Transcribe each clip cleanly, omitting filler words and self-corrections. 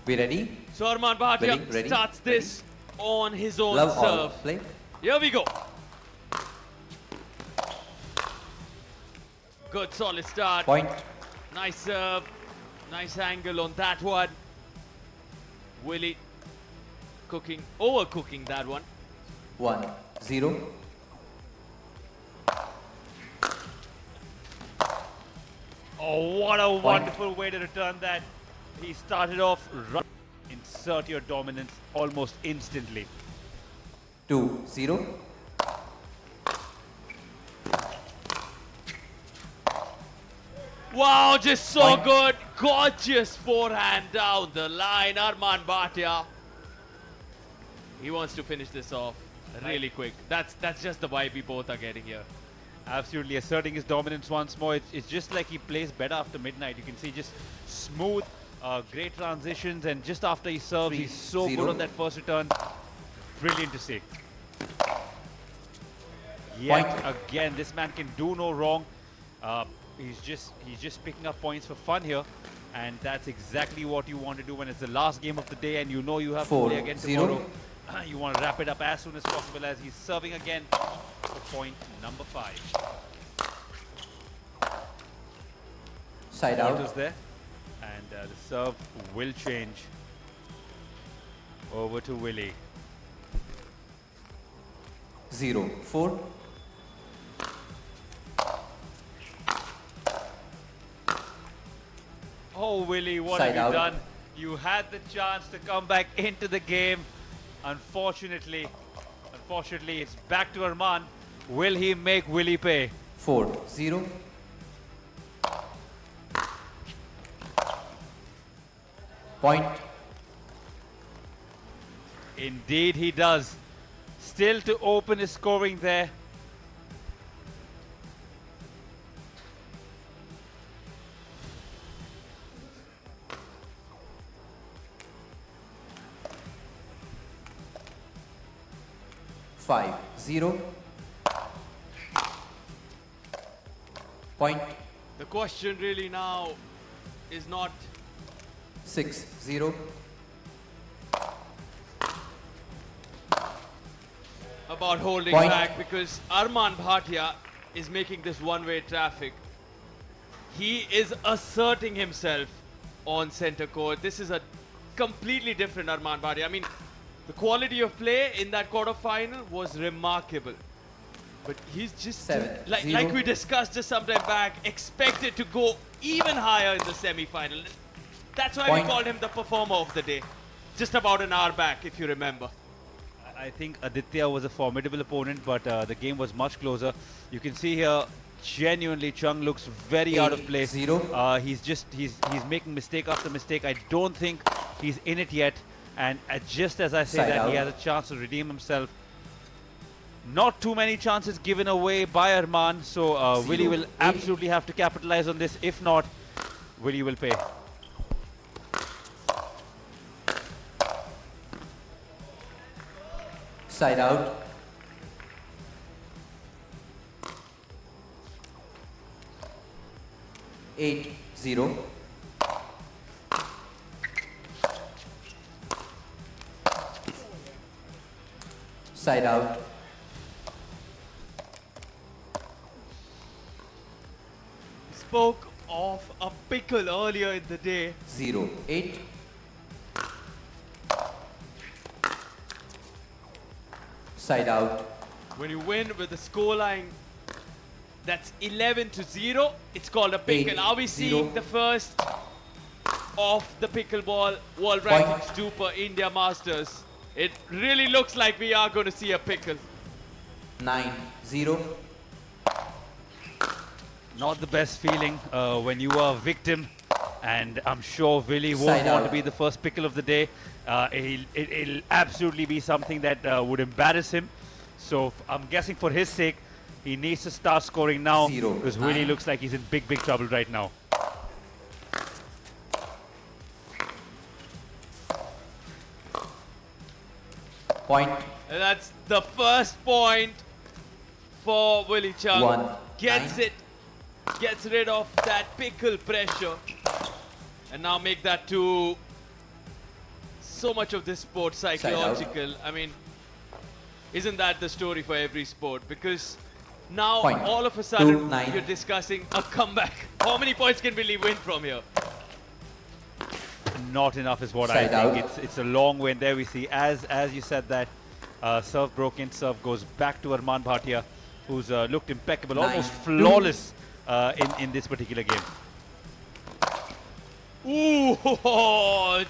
We ready? So Armaan Bhatia starts this on his own Love serve. all. Play. Here we go. Good solid start. Point. Nice serve. Nice angle on that one. Willy overcooking that one. 1-0. Oh, what a wonderful way to return that. He started off right. Insert your dominance almost instantly. 2-0. Wow, just so Point. good. Gorgeous forehand down the line. Armaan Bhatia. He wants to finish this off really quick. That's just the vibe we both are getting here. Absolutely asserting his dominance once more. It's just like he plays better after midnight. You can see just smooth, great transitions, and just after he serves, he's so good on that first return. Brilliant to see. Yet again, this man can do no wrong. He's just picking up points for fun here, and that's exactly what you want to do when it's the last game of the day and you know you have to play again tomorrow. You want to wrap it up as soon as possible as he's serving again for point number 5. Side out. Is there, and the serve will change over to Willy. 0-4. Oh, Willy, what Side have you out. done? You had the chance to come back into the game. Unfortunately, it's back to Armaan. Will he make Willy pay? 4-0. Point. Indeed, he does. Still to open his scoring there. Five, 0. Point. The question really now is not 6-0. about holding Point. back, because Armaan Bhatia is making this one-way traffic. He is asserting himself on center court. This is a completely different Armaan Bhatia. I mean, the quality of play in that quarterfinal was remarkable. But he's just, like we discussed just some time back, expected to go even higher in the semi-final. That's why we called him the performer of the day. Just about an hour back, if you remember. I think Aditya was a formidable opponent, but the game was much closer. You can see here, genuinely, Chung looks very out of place. He's making mistake after mistake. I don't think he's in it yet. And just as I say that, he has a chance to redeem himself. Not too many chances given away by Armaan, so Willy will absolutely have to capitalize on this. If not, Willy will pay. Side out. Eight, 0. Side out. Spoke of a pickle earlier in the day. 0-8. Side out. When you win with a scoreline that's 11-0, it's called a pickle. Are we seeing the first of the pickleball World Rankings DUPR India Masters? It really looks like we are going to see a pickle. 9-0. Not the best feeling when you are a victim, and I'm sure Willy won't want to be the first pickle of the day. It'll absolutely be something that would embarrass him. So I'm guessing for his sake, he needs to start scoring now, because Willy looks like he's in big trouble right now. Point. And that's the first point for Willy Chung. Gets rid of that pickle pressure, and now make that 2 so much of this sport psychological. I mean, isn't that the story for every sport? Because now Point. all of a sudden 2-9. you're discussing a comeback. How many points can Willy win from here? Not enough is what Side I think. out. It's a long way. And there we see, as you said that, serve broken, serve goes back to Armaan Bhatia, who's looked impeccable, 9-2. almost flawless in this particular game. Ooh,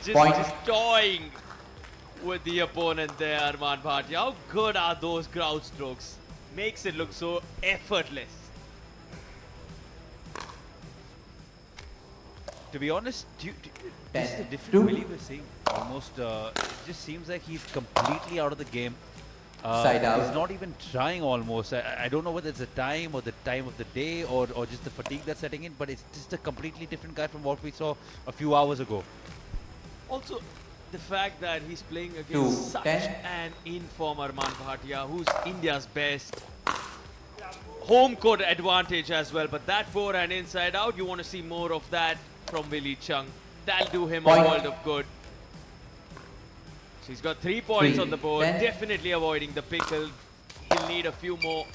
just Point. toying with the opponent there, Armaan Bhatia. How good are those ground strokes? Makes it look so effortless. To be honest, this is a 10-2. different Willy we're seeing. Almost, it just seems like he's completely out of the game. Side out. He's not even trying almost. I don't know whether it's the time or the time of the day or just the fatigue that's setting in, but it's just a completely different guy from what we saw a few hours ago. Also, the fact that he's playing against such 2-10. an in-form Armaan Bhatia, who's India's best. Home court advantage as well, but that forehand inside out, you want to see more of that from Willy Chung. That'll do him Point. a world of good. So he's got 3 points on the board, 3-10. definitely avoiding the pickle. He'll need a few more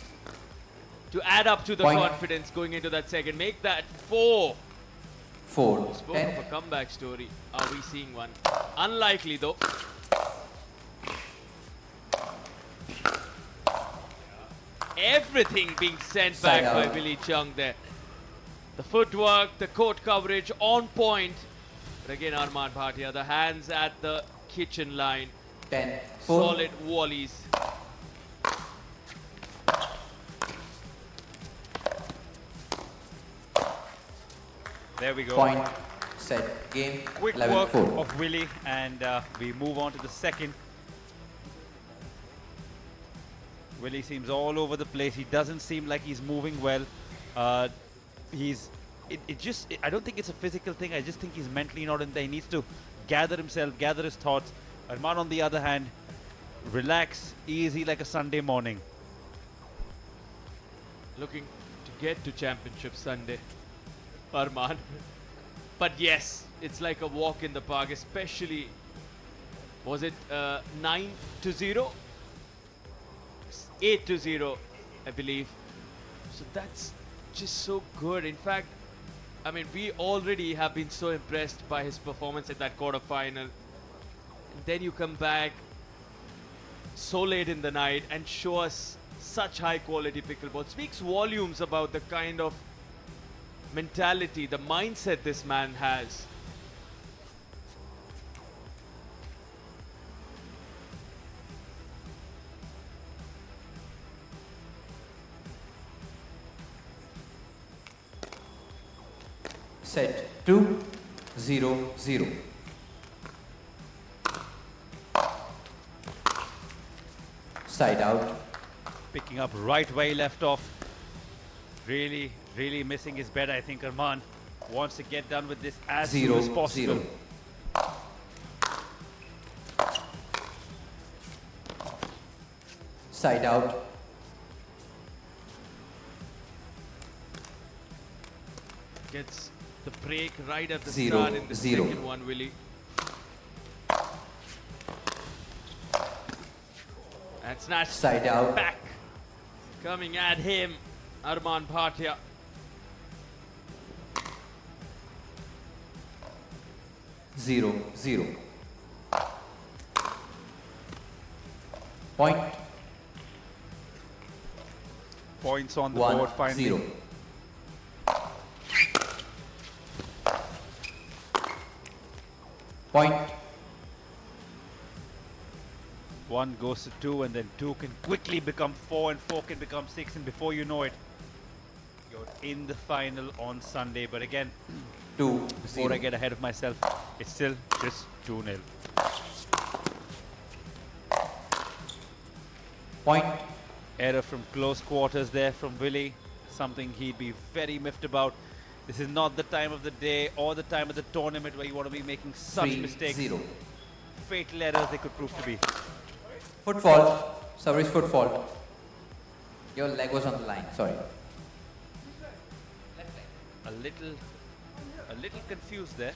to add up to the Point. confidence going into that second. Make that 4. 4, Spoke 10. of a comeback story. Are we seeing one? Unlikely though. Everything being sent Side back by out. Willy Chung there. The footwork, the court coverage on point. But again, Armaan Bhatia, the hands at the kitchen line. 10-4. Solid volleys. There we go. Point. Set. Game. Quick work 11-4. of Willy, and we move on to the second. Willy seems all over the place. He doesn't seem like he's moving well. I don't think it's a physical thing. I just think he's mentally not in there. He needs to gather himself, gather his thoughts. Armaan, on the other hand, relax, easy like a Sunday morning. Looking to get to Championship Sunday, Armaan. But yes, it's like a walk in the park, especially, was it 9-0? 8-0, I believe. So that's just so good. In fact, I mean, we already have been so impressed by his performance at that quarter-final. And then you come back so late in the night and show us such high-quality pickleball. Speaks volumes about the kind of mentality, the mindset this man has. Set. 2-0-0. Side out. Picking up right where he left off. Really, really missing his bet. I think Armaan wants to get done with this as soon as possible. 0-0. Side out. Gets the break right at the 0-0. start in the second one, Willy. And snatched Side out. back. Coming at him, Armaan Bhatia. Zero. Point. Points on the board finally. 1-0. Point. 1 goes to 2, and then 2 can quickly become 4, and 4 can become 6, and before you know it, you're in the final on Sunday. But again, 2-0. before I get ahead of myself, it's still just 2-0. Point. Error from close quarters there from Willy, something he'd be very miffed about. This is not the time of the day or the time of the tournament where you want to be making such mistakes. 3-0. Fatal errors they could prove to be. Foot fault. Service foot fault. Your leg was on the line. Sorry. A little confused there.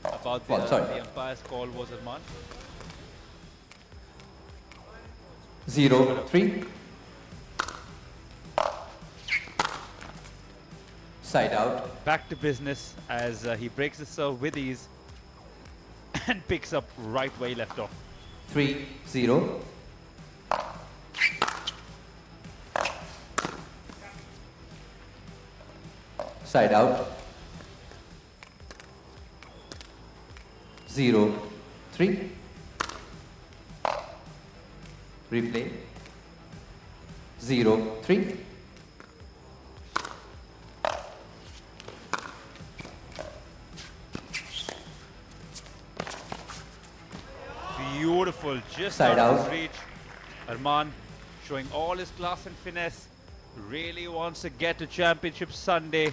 about Fault, sorry. the umpire's call was Armaan. 0-3. Side out. Back to business as he breaks the serve with ease and picks up right where he left off. 3-0. Side out. 0-3. Replay. 0-3. Beautiful, just Side out of his out. reach. Armaan showing all his class and finesse. Really wants to get to Championship Sunday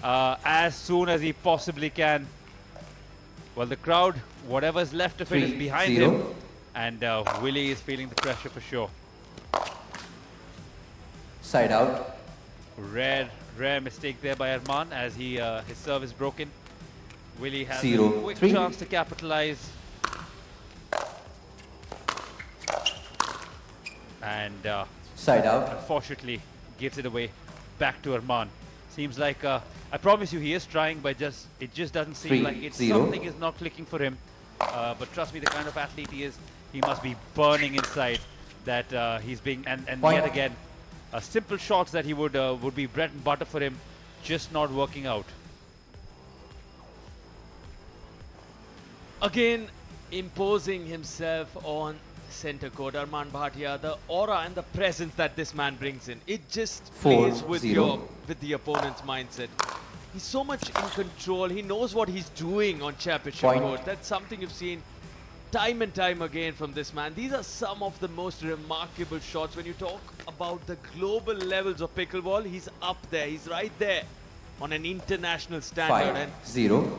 as soon as he possibly can. Well, the crowd, whatever's left of it is behind 3-0. him. And Willy is feeling the pressure for sure. Side out. Rare mistake there by Armaan as his serve is broken. Willy has a 0-3. quick chance to capitalize. And Side out. unfortunately gives it away back to Armaan. Seems like I promise you he is trying, but it just doesn't seem like it's 3-0. something is not clicking for him. But trust me, the kind of athlete he is, he must be burning inside that he's being and Point. yet again simple shots that he would be bread and butter for him, just not working out. Again, imposing himself on center court, Armaan Bhatia, the aura and the presence that this man brings in, it just plays with 4-0. with the opponent's mindset. He's so much in control. He knows what he's doing on championship Point. court. That's something you've seen time and time again from this man. These are some of the most remarkable shots. When you talk about the global levels of pickleball, he's up there. He's right there on an international standard. And 5-0.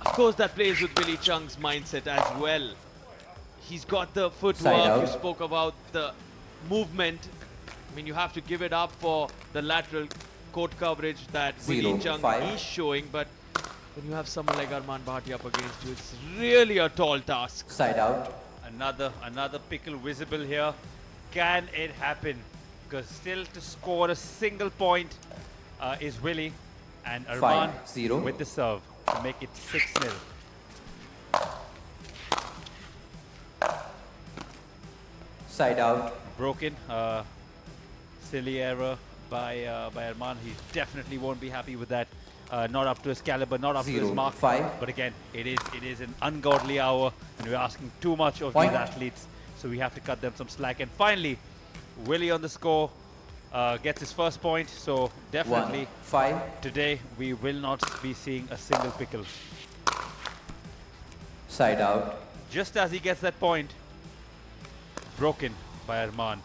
of course, that plays with Willy Chung's mindset as well. He's got the Side footwork. out. You spoke about the movement. I mean, you have to give it up for the lateral court coverage that Willy Chung 0-5. is showing. But when you have someone like Armaan Bhatia up against you, it's really a tall task. Side out. Another pickle visible here. Can it happen? Because still to score a single point is Willy, and Armaan 5-0. with the serve to make it 6-0. Side out. Broken. Silly error by Armaan. He definitely won't be happy with that. Not up to his caliber, not up to his mark. 0-5. But again, it is an ungodly hour, and we're asking too much of Point. these athletes. So we have to cut them some slack. And finally, Willy on the score gets his first point. So definitely 1-5. today we will not be seeing a single pickle. Side out. Just as he gets that point, broken by Armaan,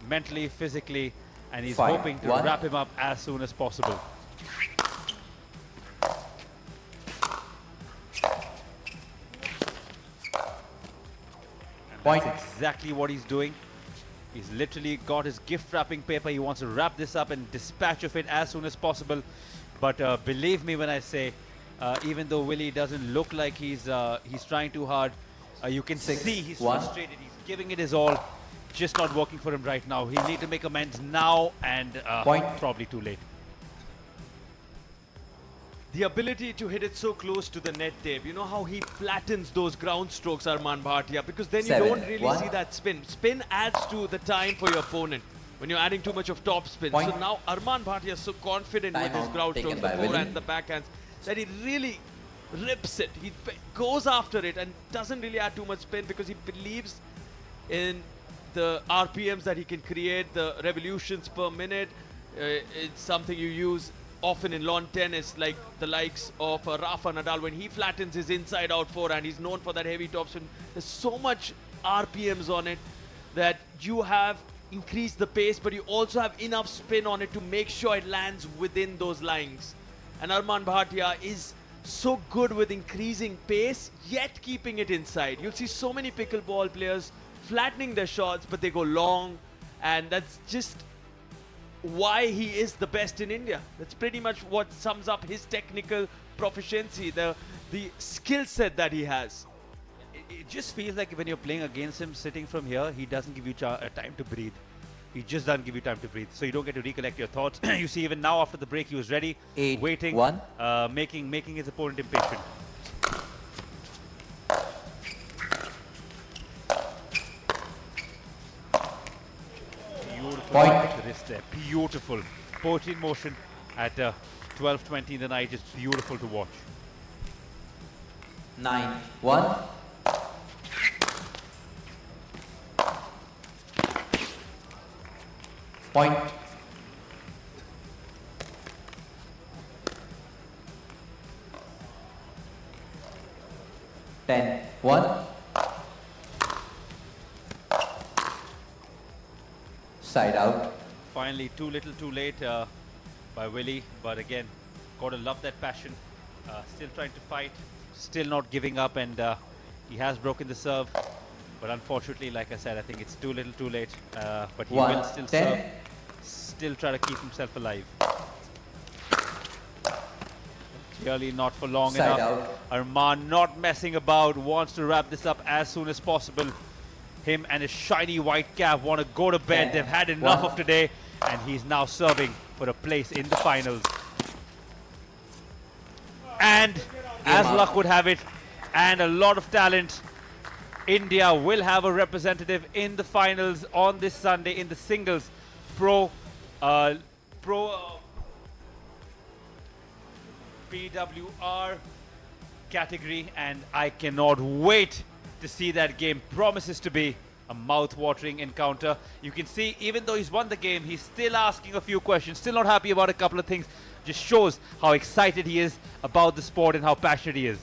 mentally, physically, and he's 5-1. hoping to wrap him up as soon as possible. And Point. that's exactly what he's doing. He's literally got his gift wrapping paper. He wants to wrap this up and dispatch of it as soon as possible. But believe me when I say, even though Willy doesn't look like he's trying too hard, you can 6-1. see he's frustrated. He's giving it his all, just not working for him right now. He'll need to make amends now, and Point. probably too late. The ability to hit it so close to the net, Dave. You know how he flattens those ground strokes, Armaan Bhatia, because then you don't really 7-1. see that spin. Spin adds to the time for your opponent when you're adding too much of top spin. Point. So now Armaan Bhatia is so confident with his Timeout ground taken strokes, the by Willy. forehands, the backhands, that he really rips it. He goes after it and doesn't really add too much spin because he believes in the RPMs that he can create, the revolutions per minute. It's something you use often in lawn tennis, like the likes of Rafa Nadal. When he flattens his inside-out forehand, he's known for that heavy topspin. There's so much RPMs on it that you have increased the pace, but you also have enough spin on it to make sure it lands within those lines. And Armaan Bhatia is so good with increasing pace, yet keeping it inside. You'll see so many pickleball players flattening their shots, but they go long, and that's just why he is the best in India. That's pretty much what sums up his technical proficiency, the skill set that he has. It just feels like when you're playing against him, sitting from here, he doesn't give you time to breathe. He just doesn't give you time to breathe, so you don't get to recollect your thoughts. You see, even now after the break, he was ready, 8, waiting, 1. making his opponent impatient. Beautiful Point. to wrist there. Beautiful. Poetry in motion at 12:20 in the night. It's beautiful to watch. 9, 1. Point. Ten, 1. Side out. Finally, too little too late by Willy, but again, gotta love that passion. Still trying to fight, still not giving up, and he has broken the serve. But unfortunately, like I said, I think it's too little too late. But he 1, will still 10. serve, still try to keep himself alive. Clearly not for long Side enough. out. Armaan not messing about, wants to wrap this up as soon as possible. Him and his shiny white cap want to go to bed. 10, They've had enough 1. of today, and he's now serving for a place in the finals. And as out. luck would have it, and a lot of talent, India will have a representative in the finals on this Sunday in the singles PWR category, and I cannot wait to see that game. Promises to be a mouth-watering encounter. You can see, even though he's won the game, he's still asking a few questions, still not happy about a couple of things. Just shows how excited he is about the sport and how passionate he is.